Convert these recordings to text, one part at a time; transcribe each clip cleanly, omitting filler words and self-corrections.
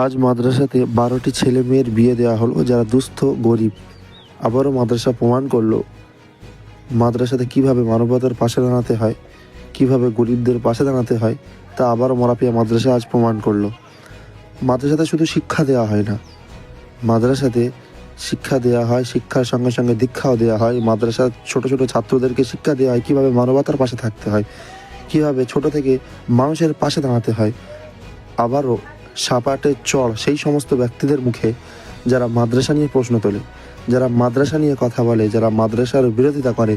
আজ মাদ্রাসাতে 12টি ছেলে মেয়ের বিয়ে দেওয়া হলো যারা দুস্থ গরিব। আবারও মাদ্রাসা প্রমাণ করলো মাদ্রাসাতে কিভাবে মানবতার পাশে দাঁড়াতে হয়, কিভাবে গরিবদের পাশে দাঁড়াতে হয়, তা আবারও মরাপিয়া মাদ্রাসা আজ প্রমাণ করলো। মাদ্রাসাতে শুধু শিক্ষা দেওয়া হয় না, মাদ্রাসাতে শিক্ষা দেওয়া হয়, শিক্ষার সঙ্গে সঙ্গে দীক্ষাও দেওয়া হয়। মাদ্রাসার ছোট ছোট ছাত্রদেরকে শিক্ষা দেওয়া হয় কীভাবে মানবতার পাশে থাকতে হয়, কীভাবে ছোট থেকে মানুষের পাশে দাঁড়াতে হয়। আবারও সাপাটের চড় সেই সমস্ত ব্যক্তিদের মুখে যারা মাদ্রাসা নিয়ে প্রশ্ন তোলে, যারা মাদ্রাসা নিয়ে কথা বলে, যারা মাদ্রাসার বিরোধিতা করে,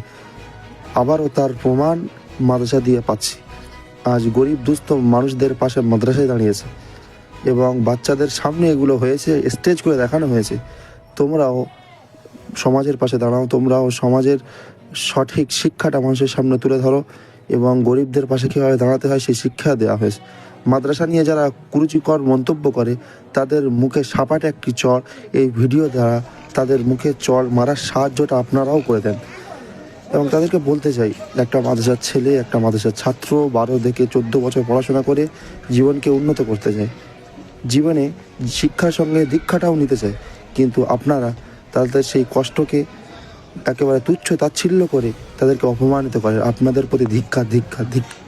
আবারও তার প্রমাণ মাদ্রাসা দিয়ে পাচ্ছি। আজ গরিব দুস্থ মানুষদের পাশে মাদ্রাসায় দাঁড়িয়েছে এবং বাচ্চাদের সামনে এগুলো হয়েছে, স্টেজ করে দেখানো হয়েছে। তোমরাও সমাজের পাশে দাঁড়াও, তোমরাও সমাজের সঠিক শিক্ষাটা মানুষের সামনে তুলে ধরো এবং গরিবদের পাশে কীভাবে দাঁড়াতে হয় সেই শিক্ষা দেওয়া হয়েছে। মাদ্রাসা নিয়ে যারা কুরুচিকর মন্তব্য করে তাদের মুখে সাপাটে একটি চড় এই ভিডিও দ্বারা তাদের মুখে চড় মারার সাহায্যটা আপনারাও করে দেন। এবং তাদেরকে বলতে চাই, একটা মাদ্রাসার ছেলে, একটা মাদ্রাসার ছাত্র 12 থেকে 14 বছর পড়াশোনা করে জীবনকে উন্নত করতে চায়, জীবনে শিক্ষার সঙ্গে দীক্ষাটাও নিতে চায়, কিন্তু আপনারা তাদের সেই কষ্টকে একেবারে তুচ্ছ তাচ্ছিল্য করে তাদেরকে অপমানিত করে। আপনাদের প্রতি ধিক্কার, ধিক্কার, ধিক্কার।